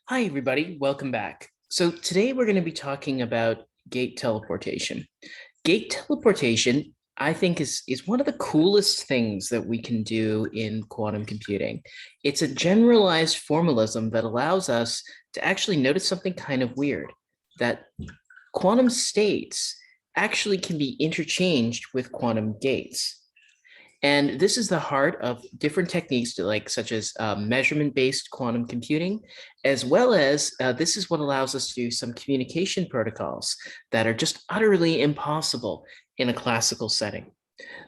Hi, everybody. Welcome back. So today we're going to be talking about gate teleportation. Gate teleportation, I think, is one of the coolest things that we can do in quantum computing. It's a generalized formalism that allows us to actually notice something kind of weird, that quantum states actually can be interchanged with quantum gates. And this is the heart of different techniques such as measurement-based quantum computing, as well as this is what allows us to do some communication protocols that are just utterly impossible in a classical setting.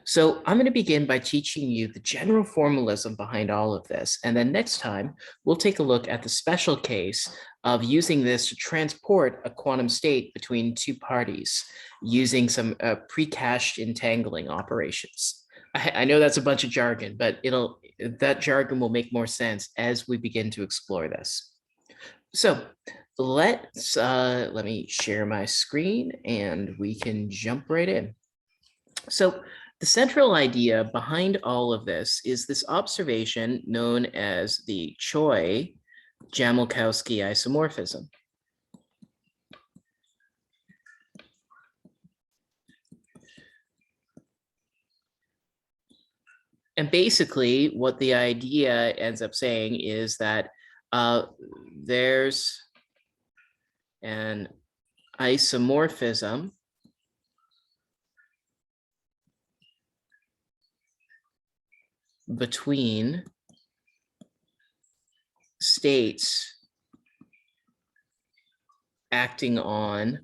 So I'm going to begin by teaching you the general formalism behind all of this. And then next time, we'll take a look at the special case of using this to transport a quantum state between two parties using some pre-cached entangling operations. I know that's a bunch of jargon, but that jargon will make more sense as we begin to explore this. So let me share my screen and we can jump right in. So the central idea behind all of this is this observation known as the Choi Jamulkowski isomorphism. And basically, what the idea ends up saying is that there's an isomorphism between states acting on,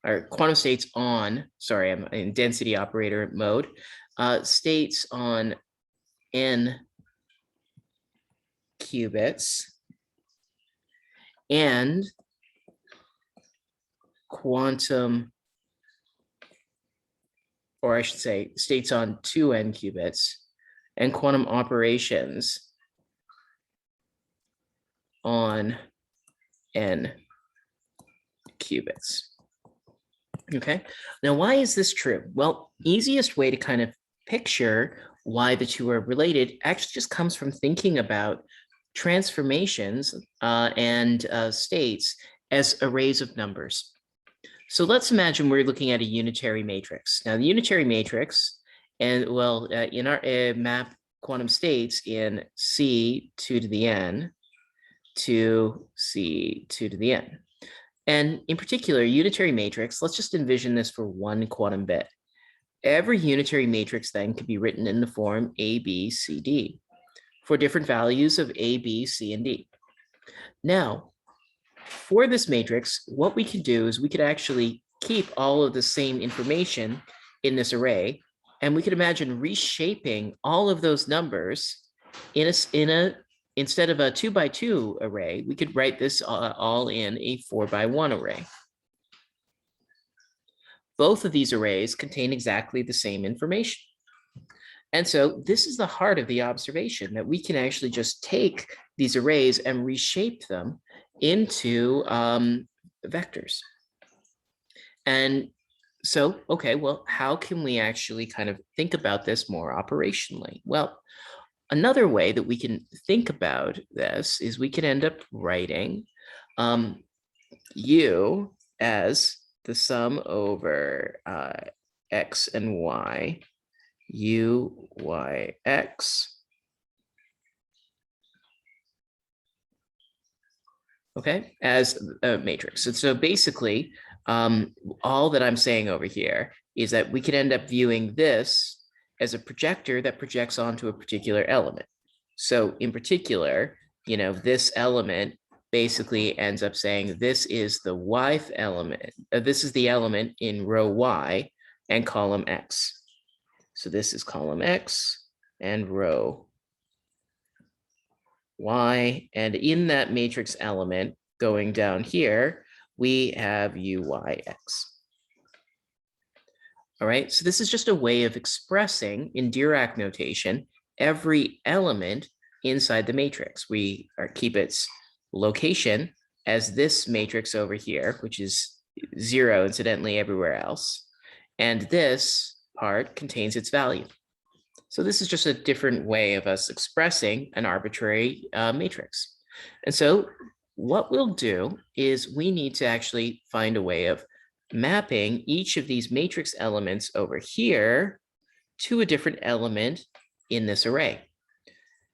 or quantum states on, sorry, I'm in density operator mode, states on n qubits and quantum, or I should say states on 2n qubits and quantum operations on n qubits. Okay, now why is this true? Well, easiest way to kind of picture why the two are related actually just comes from thinking about transformations and states as arrays of numbers. So let's imagine we're looking at a unitary matrix. Now the unitary matrix, and well, in our map quantum states in C2 to the n to C2 to the n. And in particular, unitary matrix, let's just envision this for one quantum bit. Every unitary matrix then could be written in the form A, B, C, D for different values of A, B, C, and D. Now, for this matrix, what we could do is we could actually keep all of the same information in this array, and we could imagine reshaping all of those numbers instead of a 2x2 array, we could write this all in a 4x1 array. Both of these arrays contain exactly the same information. And so this is the heart of the observation, that we can actually just take these arrays and reshape them into vectors. And so, okay, well, how can we actually kind of think about this more operationally? Well, another way that we can think about this is we can end up writing U as the sum over x and y, u, y, x. Okay, as a matrix. And so basically, all that I'm saying over here is that we could end up viewing this as a projector that projects onto a particular element. So in particular, this element basically ends up saying this is the yth element. This is the element in row Y and column X. So this is column X and row Y. And in that matrix element going down here, we have UYX. All right, so this is just a way of expressing in Dirac notation every element inside the matrix. We keep its location as this matrix over here, which is 0 incidentally everywhere else. And this part contains its value. So this is just a different way of us expressing an arbitrary matrix. And so what we'll do is we need to actually find a way of mapping each of these matrix elements over here to a different element in this array.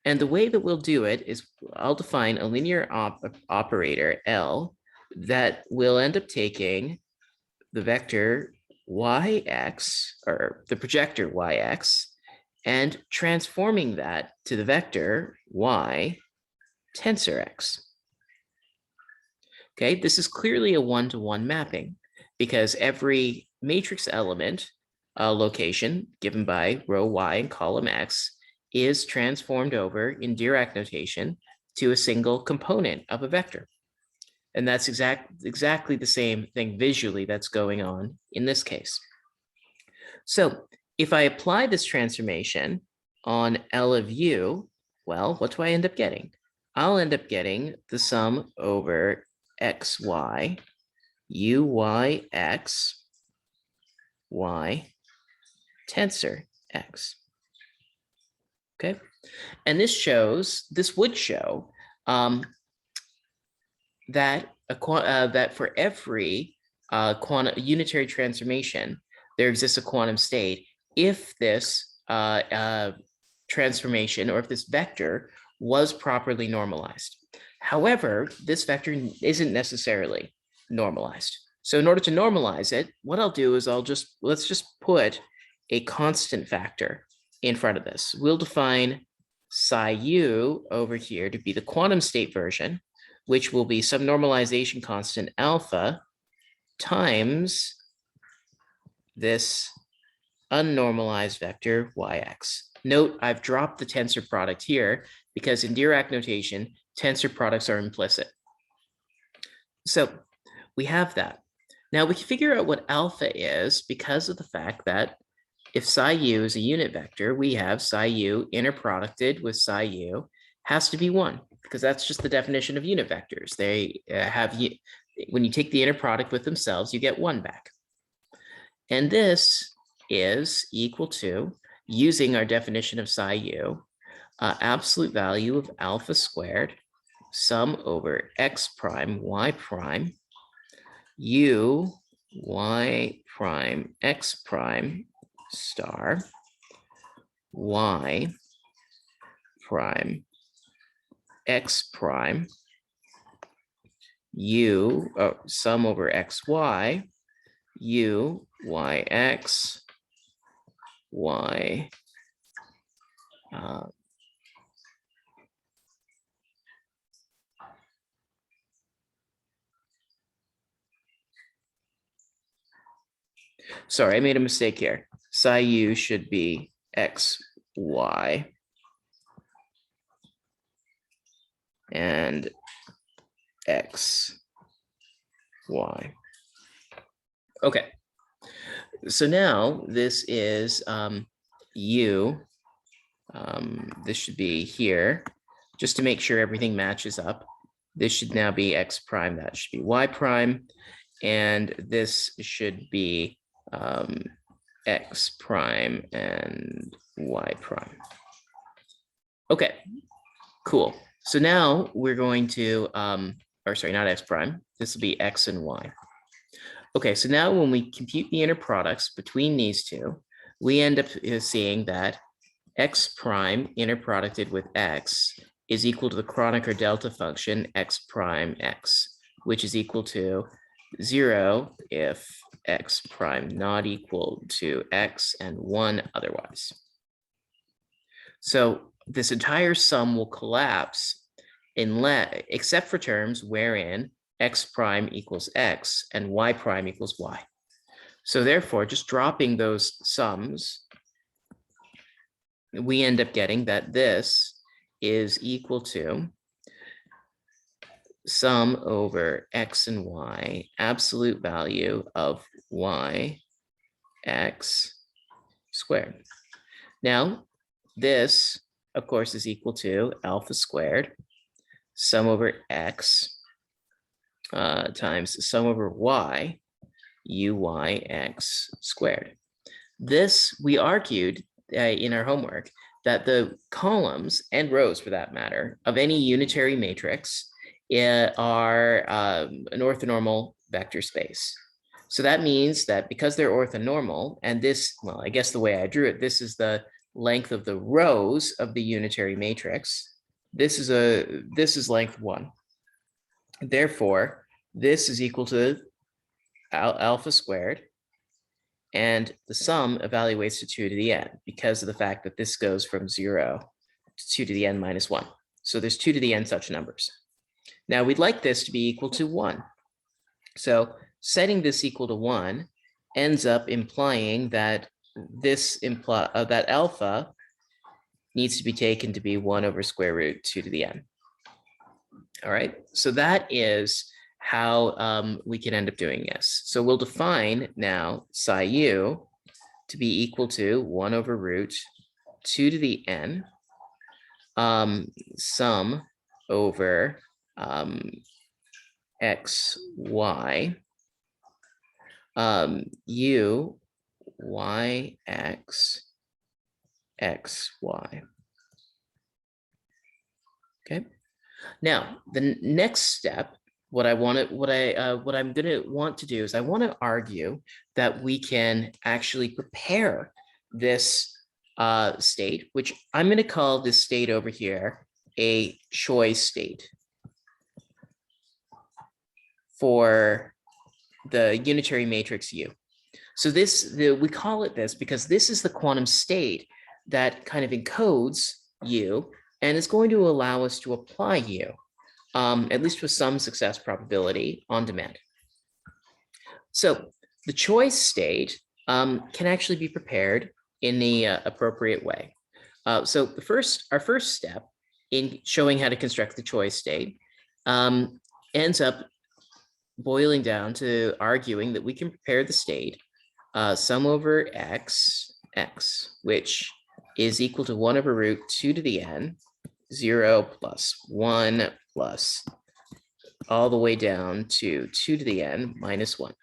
And the way that we'll do it is I'll define a linear operator L that will end up taking the vector yx, or the projector yx, and transforming that to the vector y tensor x. Okay, this is clearly a one-to-one mapping because every matrix element location given by row y and column x is transformed over in Dirac notation to a single component of a vector. And that's exactly the same thing visually that's going on in this case. So if I apply this transformation on L of u, well, what do I end up getting? I'll end up getting the sum over xy, uyx, y tensor x. Okay, and this would show that that for every unitary transformation, there exists a quantum state if this transformation, or if this vector was properly normalized. However, this vector isn't necessarily normalized. So in order to normalize it, what I'll do is let's just put a constant factor in front of this. We'll define psi u over here to be the quantum state version, which will be some normalization constant alpha times this unnormalized vector yx. Note, I've dropped the tensor product here because in Dirac notation, tensor products are implicit. So we have that. Now we can figure out what alpha is because of the fact that if psi u is a unit vector, we have psi u inner producted with psi u has to be 1, because that's just the definition of unit vectors. They when you take the inner product with themselves, you get 1 back. And this is equal to, using our definition of psi u, absolute value of alpha squared, sum over x prime, y prime, u, y prime, x prime, star, y prime, x prime, u, sum over xy, u, yx, y, sorry, I made a mistake here. Psi u should be x, y, and x, y. Okay, so now this is u. This should be here, just to make sure everything matches up. This should now be x prime, that should be y prime, and this should be x prime and y prime. Okay, cool. So now we're going to, or sorry, not x prime, this will be x and y. Okay, so now when we compute the inner products between these two, we end up seeing that x prime inner producted with x is equal to the Kronecker delta function x prime x, which is equal to 0 if x prime not equal to x and 1 otherwise. So this entire sum will collapse except for terms wherein x prime equals x and y prime equals y. So therefore, just dropping those sums, we end up getting that this is equal to sum over x and y, absolute value of y, x squared. Now, this, of course, is equal to alpha squared, sum over x, times sum over y, uyx squared. This, we argued in our homework that the columns and rows, for that matter, of any unitary matrix are an orthonormal vector space. So that means that because they're orthonormal, and this, well, I guess the way I drew it, this is the length of the rows of the unitary matrix. This is length 1. Therefore, this is equal to alpha squared, and the sum evaluates to 2 to the n because of the fact that this goes from 0 to 2 to the n minus 1. So there's 2 to the n such numbers. Now we'd like this to be equal to 1. So setting this equal to 1 ends up implying that that alpha needs to be taken to be 1 over square root 2 to the n. All right, so that is how we can end up doing this. So we'll define now psi u to be equal to 1 over root 2 to the n sum over x, y, u, y, x, x, y. Okay. Now, the next step, what I'm going to want to do is I want to argue that we can actually prepare this state, which I'm going to call this state over here a Choi state for the unitary matrix U. So we call it this because this is the quantum state that kind of encodes U and is going to allow us to apply U, at least with some success probability on demand. So the Choi state can actually be prepared in the appropriate way. So our first step in showing how to construct the Choi state ends up boiling down to arguing that we can prepare the state sum over x, which is equal to 1 over root 2 to the n, 0 plus 1 plus all the way down to 2 to the n minus 1.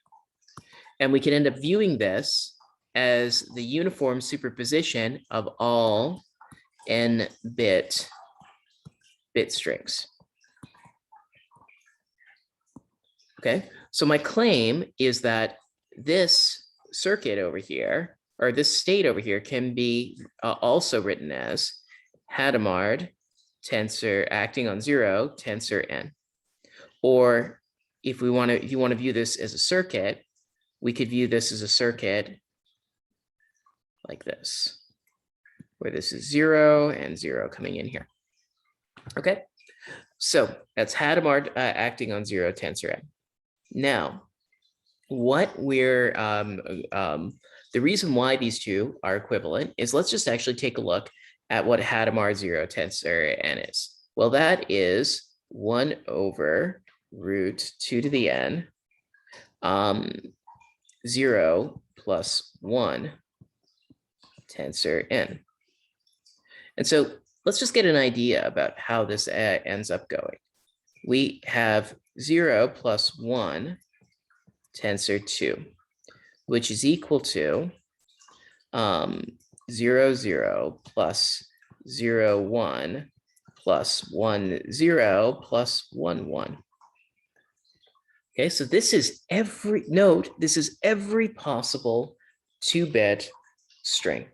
And we can end up viewing this as the uniform superposition of all n bit strings. Okay, so my claim is that this circuit over here, or this state over here, can be also written as Hadamard tensor acting on 0 tensor n. Or if you want to view this as a circuit, we could view this as a circuit like this, where this is 0 and 0 coming in here. Okay, so that's Hadamard acting on 0 tensor n. Now, what the reason why these two are equivalent is, let's just actually take a look at what Hadamard 0 tensor n is. Well, that is 1 over root 2 to the n, 0 plus 1 tensor n. And so let's just get an idea about how this ends up going. We have 0 plus 1 tensor 2, which is equal to 0, 0 plus 0, 1 plus 1, 0 plus 1, 1. Okay, so this is every possible 2-bit string.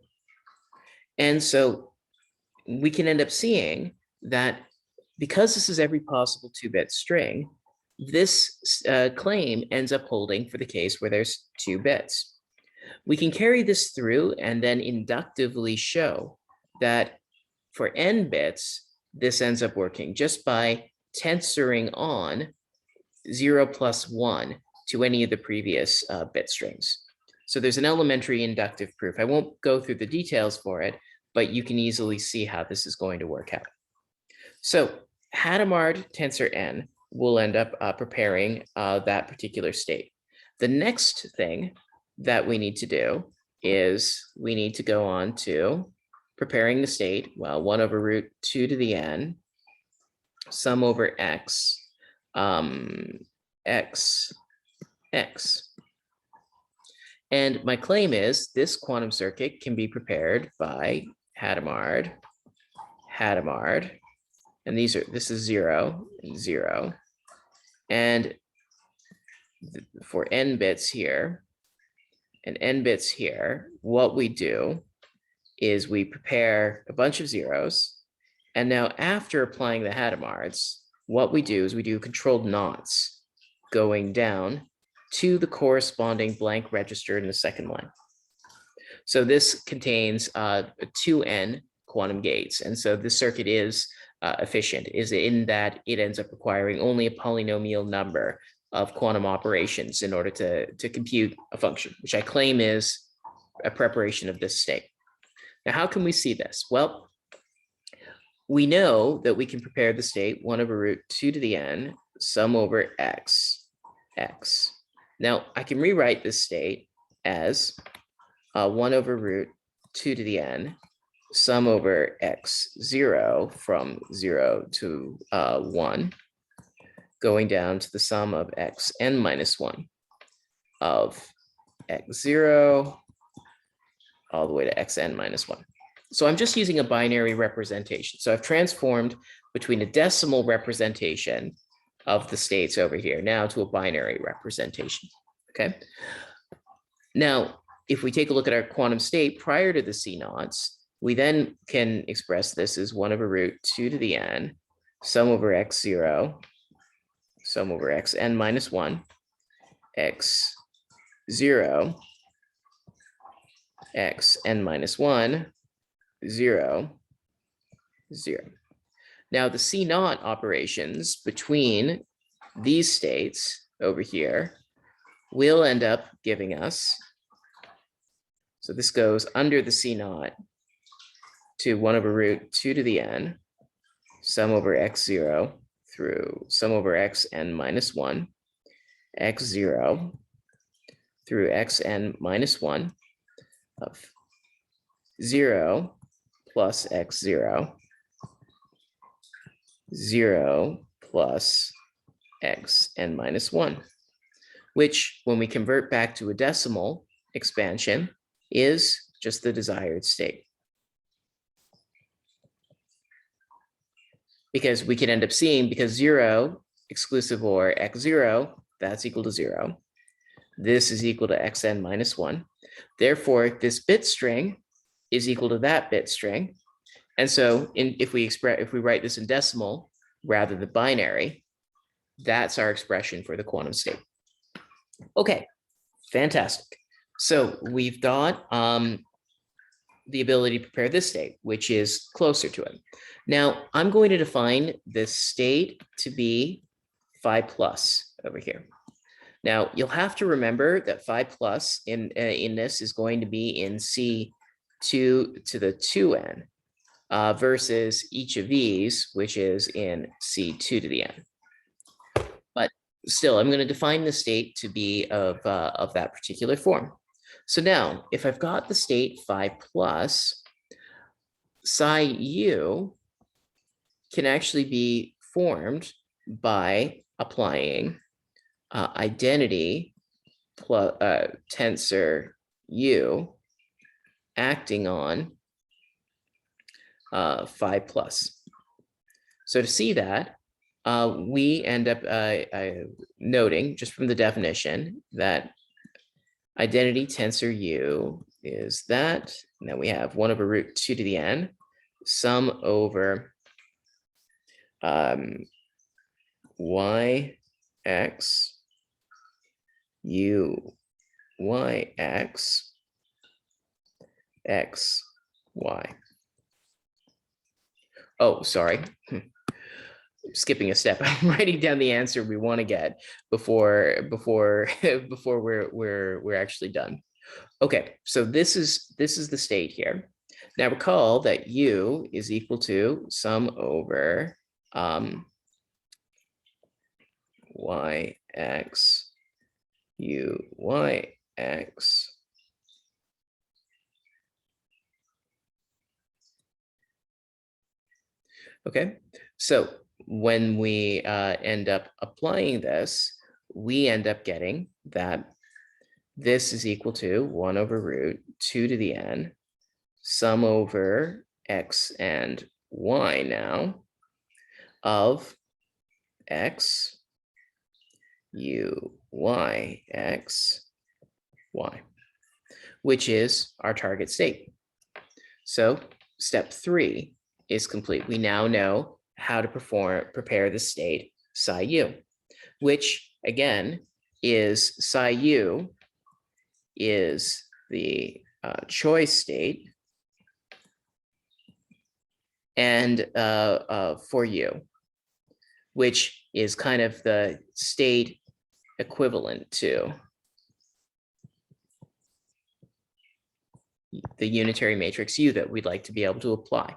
And so we can end up seeing that because this is every possible 2-bit string, this claim ends up holding for the case where there's 2 bits. We can carry this through and then inductively show that for n bits, this ends up working just by tensoring on 0 plus 1 to any of the previous bit strings. So there's an elementary inductive proof. I won't go through the details for it, but you can easily see how this is going to work out. So Hadamard tensor n will end up preparing that particular state. The next thing that we need to do is we need to go on to preparing the state, well, 1 over root 2 to the n, sum over x, x, x. And my claim is this quantum circuit can be prepared by Hadamard, and this is 0, 0. And for n bits here and n bits here, what we do is we prepare a bunch of zeros. And now after applying the Hadamards, what we do is we do controlled knots going down to the corresponding blank register in the second line. So this contains 2n quantum gates. And so this circuit is efficient, is in that it ends up requiring only a polynomial number of quantum operations in order to compute a function, which I claim is a preparation of this state. Now, how can we see this? Well, we know that we can prepare the state 1 over root 2 to the n sum over x. Now, I can rewrite this state as 1 over root 2 to the n sum over x0 from 0 to 1, going down to the sum of xn minus 1 of x0 all the way to xn minus 1. So I'm just using a binary representation. So I've transformed between a decimal representation of the states over here now to a binary representation, okay? Now, if we take a look at our quantum state prior to the C naughts, we then can express this as 1 over root 2 to the n, sum over x0, sum over xn minus 1, x0, xn minus 1, 0, 0. Now the C naught operations between these states over here will end up giving us, so this goes under the C naught to 1 over root 2 to the n, sum over x0 through sum over xn minus 1, x0 through xn minus 1 of 0 plus x0, 0 plus xn minus 1, which when we convert back to a decimal expansion is just the desired state. Because we could end up seeing, because 0 exclusive or x0, that's equal to 0. This is equal to xn minus 1. Therefore, this bit string is equal to that bit string. And so if we write this in decimal rather than binary, that's our expression for the quantum state. Okay, fantastic. So we've got the ability to prepare this state, which is closer to it. Now, I'm going to define this state to be phi plus over here. Now, you'll have to remember that phi plus in this is going to be in C2 to the 2n versus each of these, which is in C2 to the n. But still, I'm going to define the state to be of that particular form. So now, if I've got the state phi plus, psi u can actually be formed by applying identity plus tensor u acting on phi plus. So to see that, we end up noting just from the definition that identity tensor u is that, and then we have 1 over root 2 to the n, sum over y x u y x x y. Oh, sorry. Skipping a step. I'm writing down the answer we want to get before we're actually done. Okay, so this is the state here. Now recall that u is equal to sum over y x u y x okay, so when we end up applying this, we end up getting that this is equal to 1 over root 2 to the n, sum over x and y now, of x, u, y, x, y, which is our target state. So step 3 is complete. We now know how to prepare the state psi u, which again is psi u is the Choi state, and for u, which is kind of the state equivalent to the unitary matrix U that we'd like to be able to apply.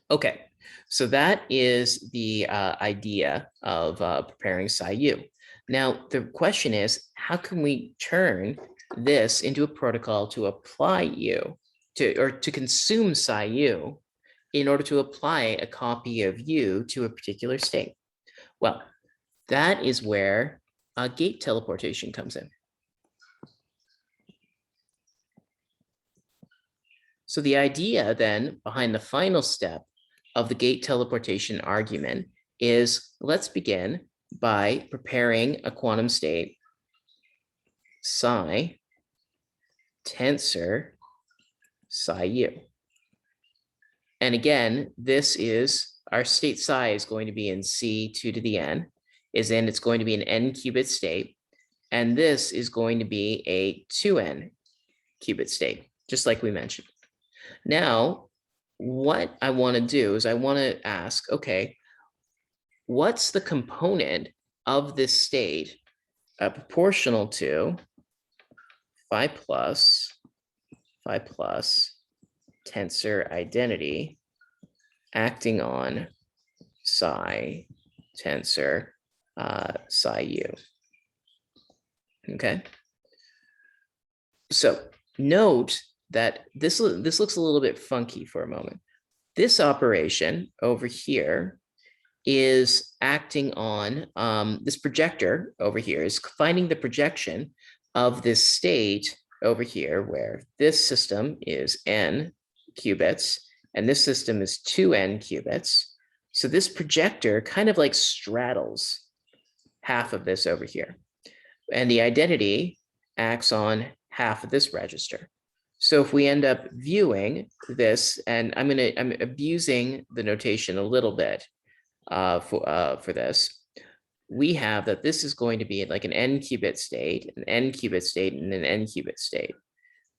Okay, so that is the idea of preparing psi U. Now, the question is, how can we turn this into a protocol to apply U, to consume psi U in order to apply a copy of U to a particular state? Well, that is where gate teleportation comes in. So the idea then behind the final step of the gate teleportation argument is, let's begin by preparing a quantum state psi tensor psi u. And again, this is our state psi is going to be in C2 to the n, it's going to be an n qubit state. And this is going to be a 2n qubit state, just like we mentioned. Now, what I want to do is I want to ask, okay, what's the component of this state proportional to phi plus tensor identity acting on psi tensor psi u? Okay. So note that this looks a little bit funky for a moment. This operation over here is acting on this projector over here is finding the projection of this state over here, where this system is n qubits and this system is 2n qubits. So this projector kind of like straddles half of this over here, and the identity acts on half of this register. So if we end up viewing this, and I'm abusing the notation a little bit for this, we have that this is going to be like an n qubit state, an n qubit state, and an n qubit state.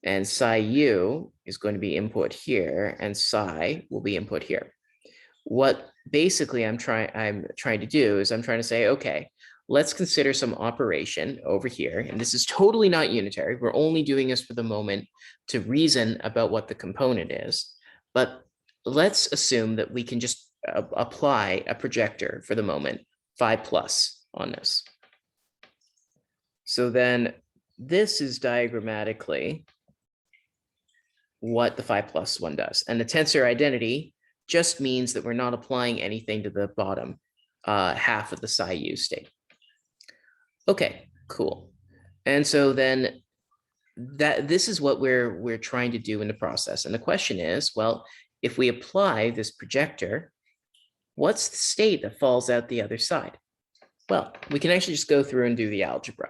And psi u is going to be input here, and psi will be input here. What basically I'm trying to do is I'm trying to say, okay, let's consider some operation over here. And this is totally not unitary. We're only doing this for the moment to reason about what the component is. But let's assume that we can just apply a projector for the moment, phi plus on this. So then this is diagrammatically what the phi plus one does. And the tensor identity just means that we're not applying anything to the bottom half of the psi u state. Okay, cool. And so then this is what we're trying to do in the process. And the question is, well, if we apply this projector, what's the state that falls out the other side? Well, we can actually just go through and do the algebra.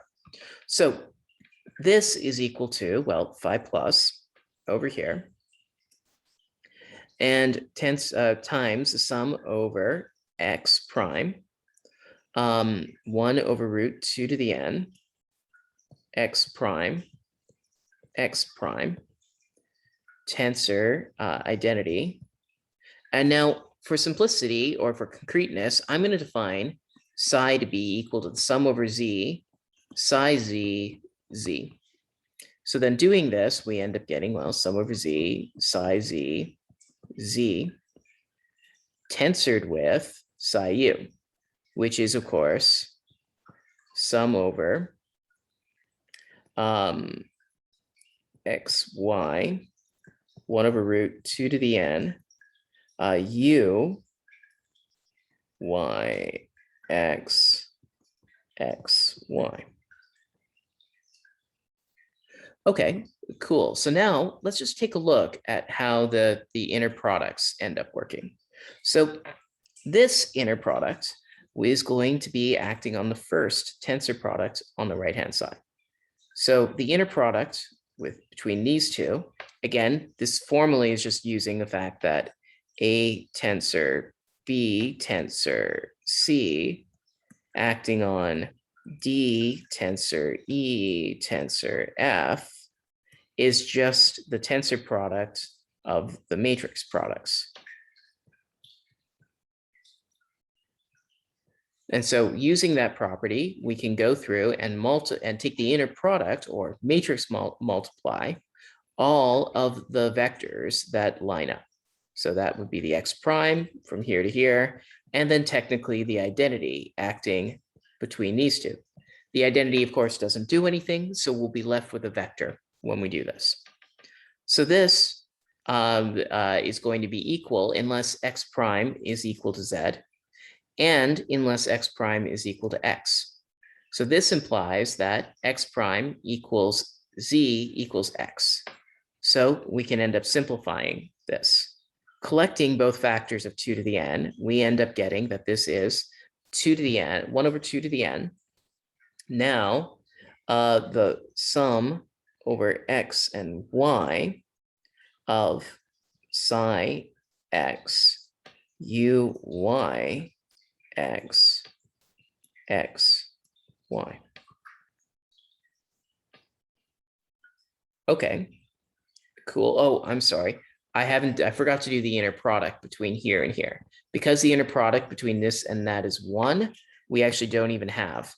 So this is equal to, well, phi plus over here, and times the sum over x prime, 1 over root 2 to the n, x prime, tensor identity. And now for simplicity or for concreteness, I'm going to define psi to be equal to the sum over z, psi z, z. So then doing this, we end up getting, well, sum over z, psi z, z, tensored with psi u, which is, of course, sum over x, y, 1 over root 2 to the n, u, y, x, y. Okay, cool. So now let's just take a look at how the inner products end up working. So This inner product is going to be acting on the first tensor product on the right-hand side. So the inner product between these two, again, this formally is just using the fact that A tensor, B tensor, C acting on D tensor, E tensor, F is just the tensor product of the matrix products. And so using that property, we can go through and take the inner product or matrix multiply all of the vectors that line up. So that would be the x prime from here to here, and then technically the identity acting between these two. The identity, of course, doesn't do anything, so we'll be left with a vector when we do this. So this is going to be equal unless x prime is equal to z, and unless x prime is equal to x. So this implies that x prime equals z equals x. So we can end up simplifying this. Collecting both factors of 2 to the n, we end up getting that this is 2 to the n, 1 over 2 to the n. Now, the sum over x and y of psi x u y x x y. Okay, cool. Oh, I'm sorry. I forgot to do the inner product between here and here. Because the inner product between this and that is 1, we actually don't even have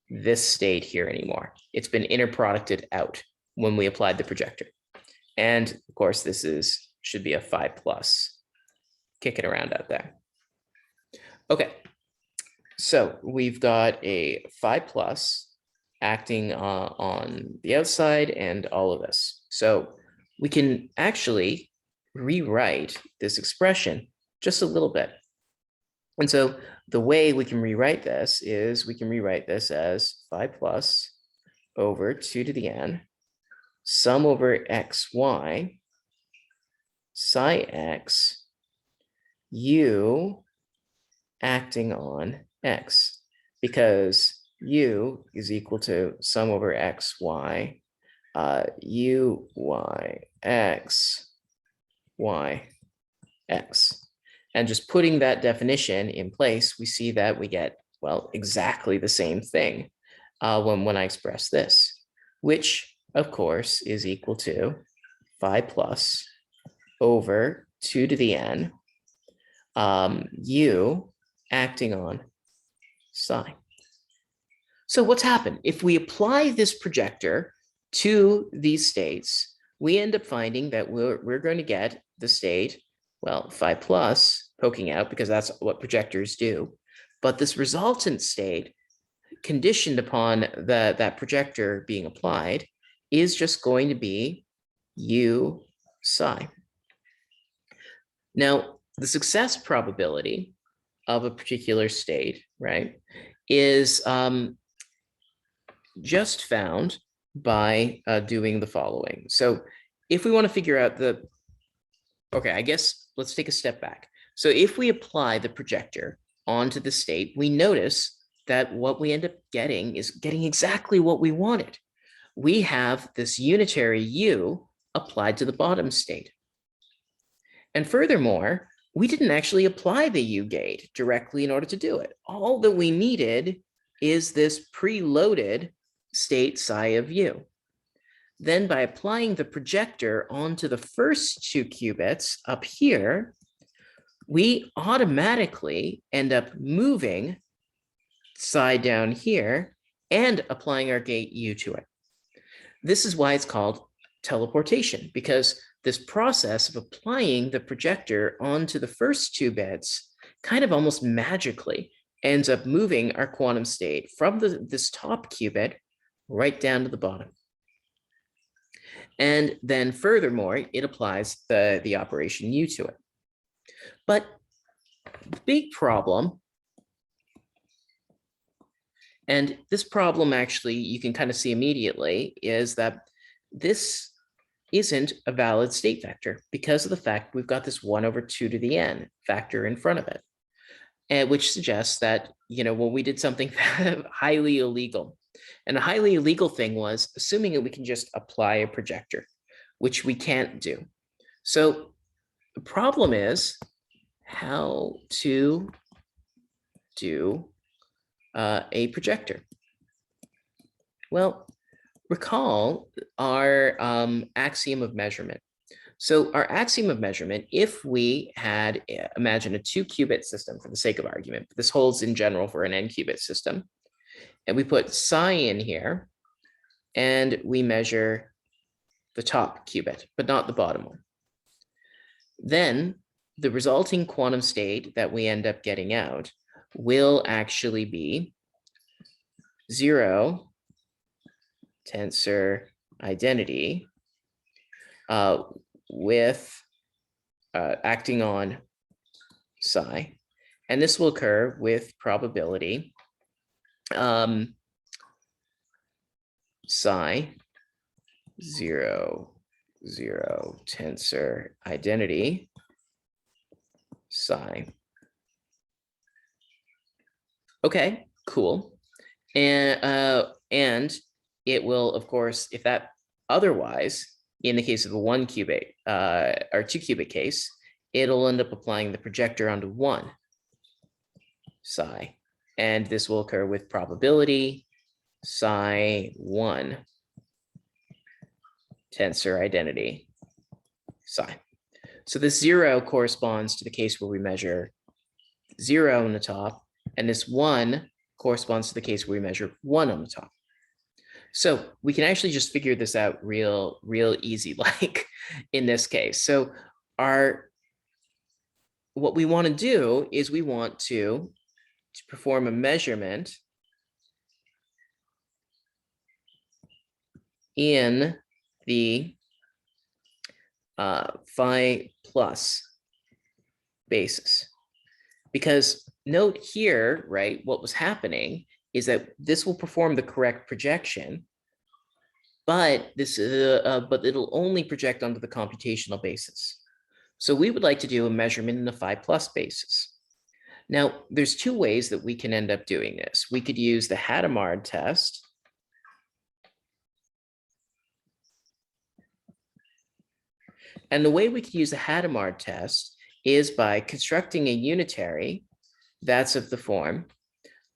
this state here anymore. It's been inner producted out when we applied the projector. And of course, this should be a 5+, kicking around out there. Okay, so we've got a 5+ acting on the outside and all of this. So we can actually rewrite this expression just a little bit. And so the way we can rewrite this is we can rewrite this as 5+ over 2 to the n, sum over xy, psi x, u acting on x, because u is equal to sum over xy, u, y, x, y, x. And just putting that definition in place, we see that we get, well, exactly the same thing when I express this, which of course is equal to 5+ over 2 to the n, u acting on psi. So what's happened? If we apply this projector to these states, we end up finding that we're going to get the state, well, 5+ poking out because that's what projectors do. But this resultant state, conditioned upon that projector being applied, is just going to be u psi. Now, the success probability of a particular state, right, is just found by doing the following. So if we want to figure out okay, I guess let's take a step back. So if we apply the projector onto the state, we notice that what we end up getting is getting exactly what we wanted. We have this unitary u applied to the bottom state. And furthermore, we didn't actually apply the u gate directly in order to do it. All that we needed is this preloaded state psi of u. Then by applying the projector onto the first 2 qubits up here, we automatically end up moving psi down here and applying our gate u to it. This is why it's called teleportation, because this process of applying the projector onto the first 2 bits kind of almost magically ends up moving our quantum state from this top qubit right down to the bottom. And then furthermore, it applies the operation u to it. But the big problem, and this problem actually you can kind of see immediately, is that this isn't a valid state vector because of the fact we've got this 1 over 2 to the n factor in front of it. which suggests that, when we did something highly illegal, and a highly illegal thing was assuming that we can just apply a projector, which we can't do. So the problem is how to do a projector. Well, recall our axiom of measurement. So our axiom of measurement, if we had, imagine a 2-qubit system for the sake of argument, but this holds in general for an n-qubit system, and we put psi in here, and we measure the top qubit, but not the bottom one. Then the resulting quantum state that we end up getting out will actually be 0 tensor identity with acting on psi. And this will occur with probability psi 0, 0 tensor identity psi. Okay, cool. And it will, of course, if that otherwise, in the case of a 1-qubit or 2-qubit case, it'll end up applying the projector onto 1 psi. And this will occur with probability psi 1 tensor identity psi. So this 0 corresponds to the case where we measure 0 on the top, and this 1 corresponds to the case where we measure 1 on the top. So we can actually just figure this out real easy, like in this case. So what we want to do is we want to perform a measurement in the phi plus basis. Because note here, right, what was happening is that this will perform the correct projection, but but it'll only project onto the computational basis. So we would like to do a measurement in the phi plus basis. Now, there's 2 ways that we can end up doing this. We could use the Hadamard test. And the way we could use the Hadamard test is by constructing a unitary that's of the form,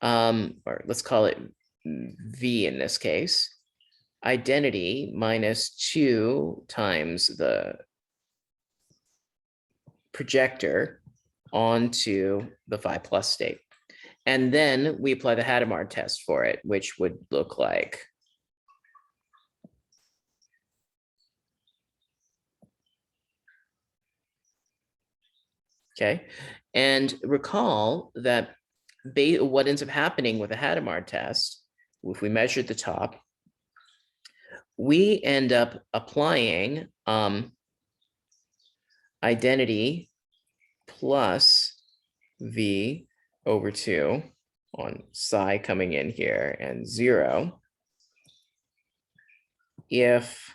or let's call it V in this case, identity minus 2 times the projector onto the phi plus state. And then we apply the Hadamard test for it, which would look like okay. And recall that what ends up happening with a Hadamard test, if we measure the top, we end up applying identity plus V over 2 on psi coming in here and 0 if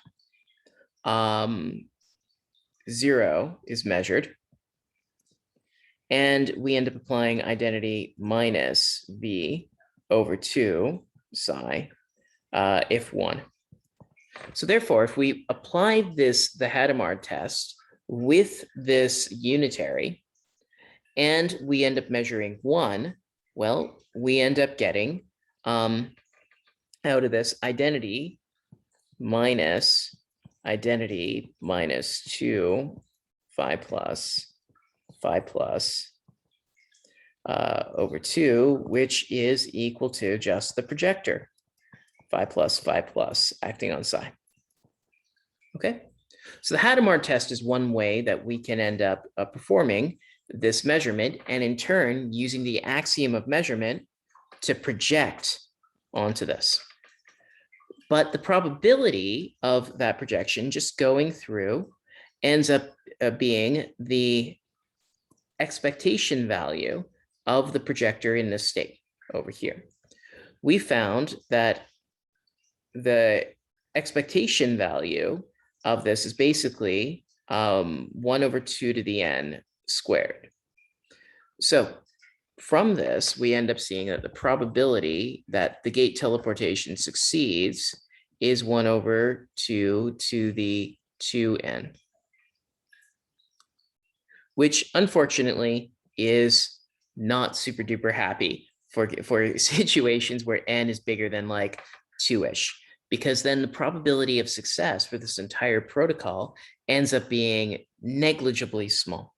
0 is measured. And we end up applying identity minus V over 2 psi if 1. So therefore, if we apply the Hadamard test with this unitary, and we end up measuring 1, well, we end up getting out of this identity minus 2 phi plus over 2, which is equal to just the projector, phi plus acting on psi. Okay, so the Hadamard test is one way that we can end up performing this measurement, and in turn using the axiom of measurement to project onto this. But the probability of that projection just going through ends up being the expectation value of the projector in this state over here. We found that the expectation value of this is basically 1 over 2 to the n squared. So from this, we end up seeing that the probability that the gate teleportation succeeds is 1 over 2 to the 2n, which unfortunately is not super duper happy for situations where n is bigger than like 2-ish, because then the probability of success for this entire protocol ends up being negligibly small.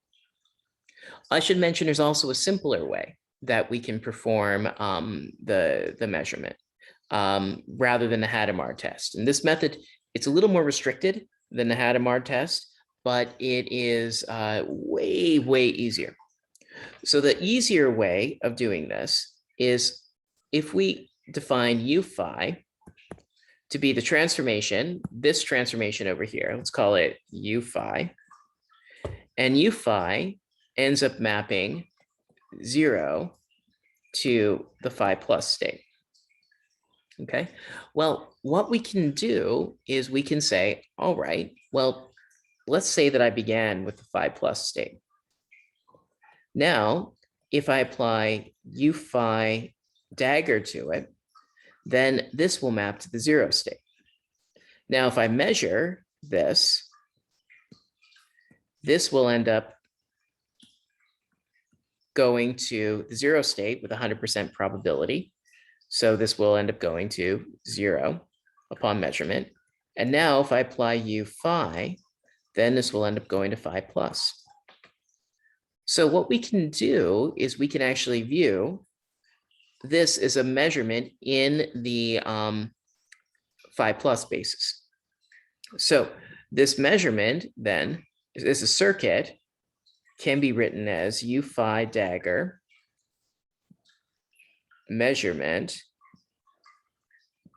I should mention there's also a simpler way that we can perform the measurement rather than the Hadamard test. And this method, it's a little more restricted than the Hadamard test, but it is way, way easier. So the easier way of doing this is if we define u phi to be the transformation, this transformation over here, let's call it u phi, and u phi ends up mapping 0 to the phi plus state. Okay, well, what we can do is we can say, all right, well, let's say that I began with the phi plus state. Now, if I apply u phi dagger to it, then this will map to the 0 state. Now, if I measure this, this will end up going to the 0 state with 100% probability. So this will end up going to 0 upon measurement. And now if I apply u phi, then this will end up going to phi plus. So what we can do is we can actually view this as a measurement in the phi plus basis. So this measurement then, as a circuit, can be written as u phi dagger measurement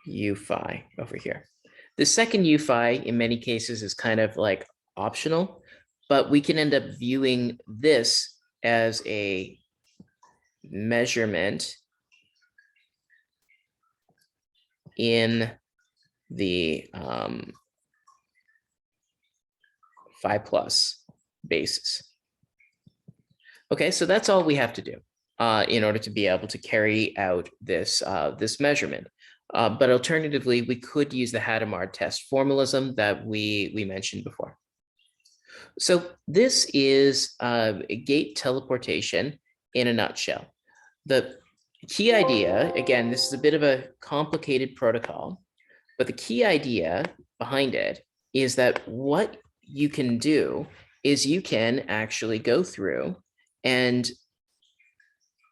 u phi over here. The second u phi in many cases is kind of like optional, but we can end up viewing this as a measurement in the phi plus basis. Okay, so that's all we have to do in order to be able to carry out this, this measurement. But alternatively, we could use the Hadamard test formalism that we mentioned before. So this is a gate teleportation in a nutshell. The key idea, again, this is a bit of a complicated protocol, but the key idea behind it is that what you can do is you can actually go through and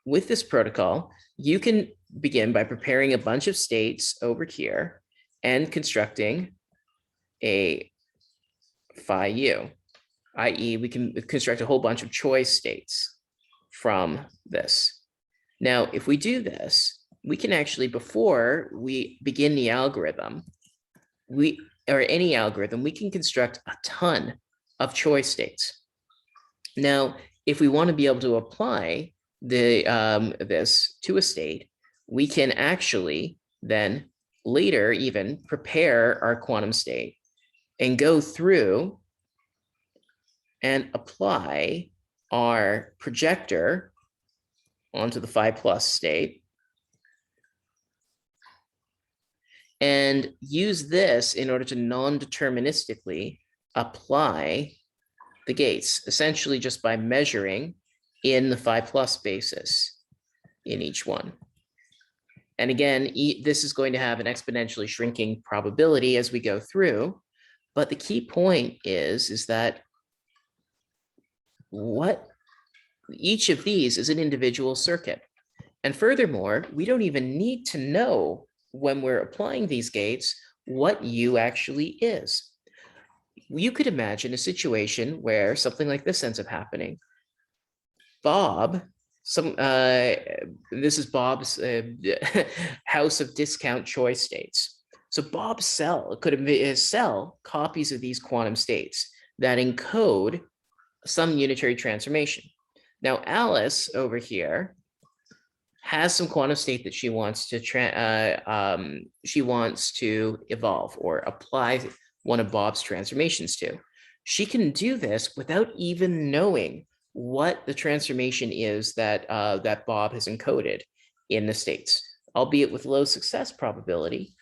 with this protocol, you can begin by preparing a bunch of states over here and constructing a phi u, i.e. we can construct a whole bunch of Choi states from this. Now, if we do this, we can actually, before we begin the algorithm, or any algorithm, we can construct a ton of Choi states. Now, if we want to be able to apply the this to a state, we can actually then later even prepare our quantum state and go through and apply our projector onto the phi plus state and use this in order to non-deterministically apply the gates, essentially just by measuring in the phi plus basis in each one. And again, this is going to have an exponentially shrinking probability as we go through. But the key point is that what each of these is an individual circuit. And furthermore, we don't even need to know when we're applying these gates what U actually is. You could imagine a situation where something like this ends up happening. Bob, this is Bob's house of discount choice states. So Bob's cell could sell copies of these quantum states that encode some unitary transformation. Now Alice over here has some quantum state that she wants to evolve or apply one of Bob's transformations to. She can do this without even knowing what the transformation is that that Bob has encoded in the states, albeit with low success probability.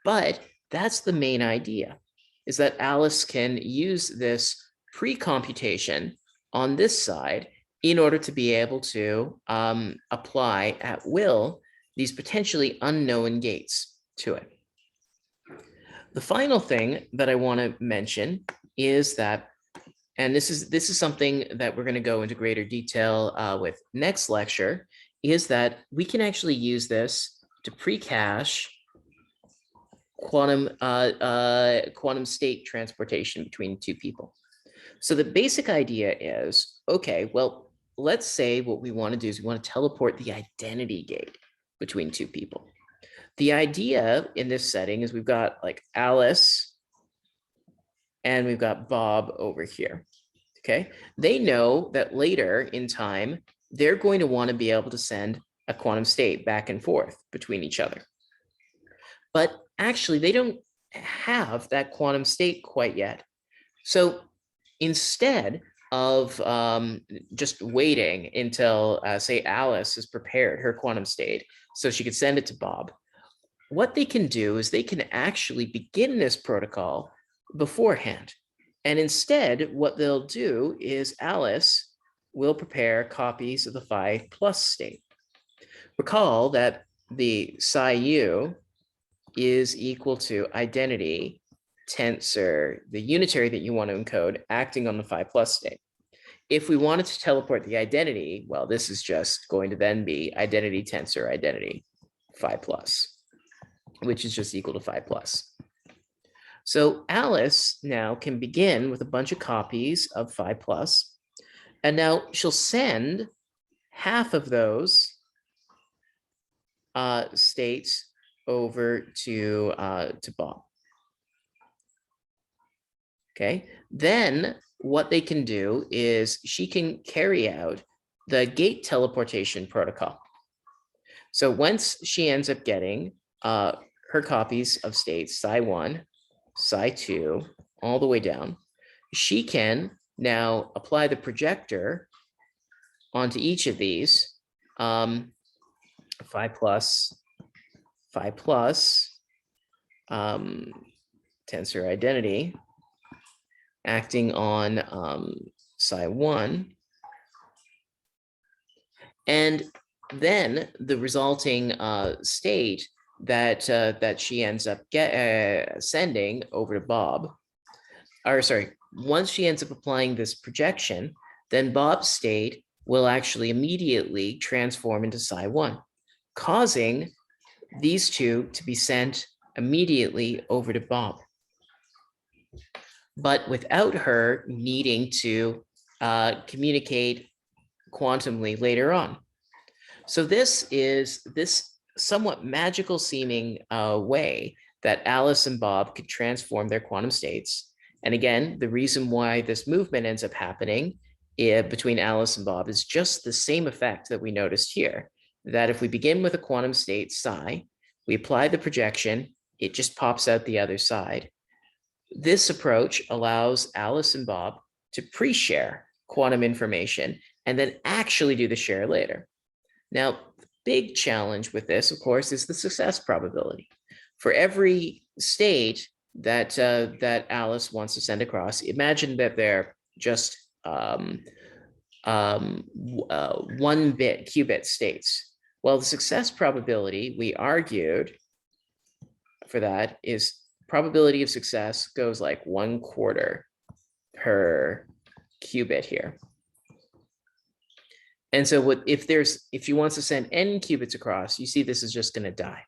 But that's the main idea, is that Alice can use this pre-computation on this side in order to be able to apply at will these potentially unknown gates to it. The final thing that I want to mention is that, and this is something that we're going to go into greater detail with next lecture, is that we can actually use this to pre-cache quantum state transportation between two people. So the basic idea is, okay, well, let's say what we want to do is we want to teleport the identity gate between two people. The idea in this setting is we've got like Alice and we've got Bob over here. Okay, they know that later in time, they're going to want to be able to send a quantum state back and forth between each other. But actually, they don't have that quantum state quite yet. So instead of just waiting until, say, Alice has prepared her quantum state so she could send it to Bob, what they can do is they can actually begin this protocol beforehand. And instead, what they'll do is Alice will prepare copies of the phi plus state. Recall that the psi u is equal to identity tensor, the unitary that you want to encode, acting on the phi plus state. If we wanted to teleport the identity, well, this is just going to then be identity tensor identity phi plus, which is just equal to phi plus. So Alice now can begin with a bunch of copies of phi plus, and now she'll send half of those states over to Bob. Okay, then what they can do is she can carry out the gate teleportation protocol. So once she ends up getting her copies of states psi 1, psi 2, all the way down, she can now apply the projector onto each of these, phi plus, tensor identity, acting on psi 1. And then the resulting state that she ends up sending over to Bob, or sorry, once she ends up applying this projection, then Bob's state will actually immediately transform into psi 1, causing these two to be sent immediately over to Bob, but without her needing to communicate quantumly later on. So this is this somewhat magical seeming way that Alice and Bob could transform their quantum states. And again, the reason why this movement ends up happening between Alice and Bob is just the same effect that we noticed here, that if we begin with a quantum state psi, we apply the projection, it just pops out the other side. This approach allows Alice and Bob to pre-share quantum information and then actually do the share later. Now, the big challenge with this, of course, is the success probability. For every state that that Alice wants to send across, imagine that they're just 1-bit qubit states. Well, the success probability, we argued for that, is probability of success goes like 1/4 per qubit here. And so if she wants to send n qubits across, you see this is just going to die.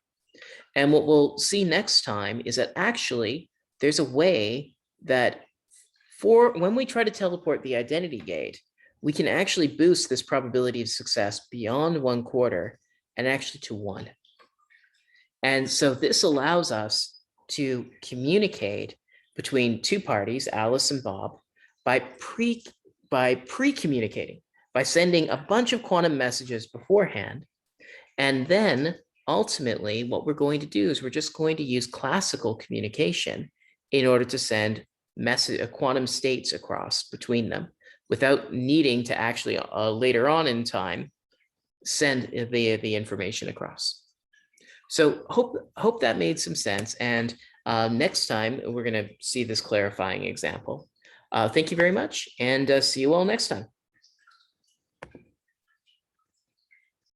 And what we'll see next time is that actually there's a way that when we try to teleport the identity gate, we can actually boost this probability of success beyond 1/4 and actually to 1. And so this allows us to communicate between two parties, Alice and Bob, by pre-communicating, by sending a bunch of quantum messages beforehand. And then ultimately what we're going to do is we're just going to use classical communication in order to send quantum states across between them. without needing to actually later on in time send the information across. So hope that made some sense. And next time, we're going to see this clarifying example. Thank you very much, and see you all next time.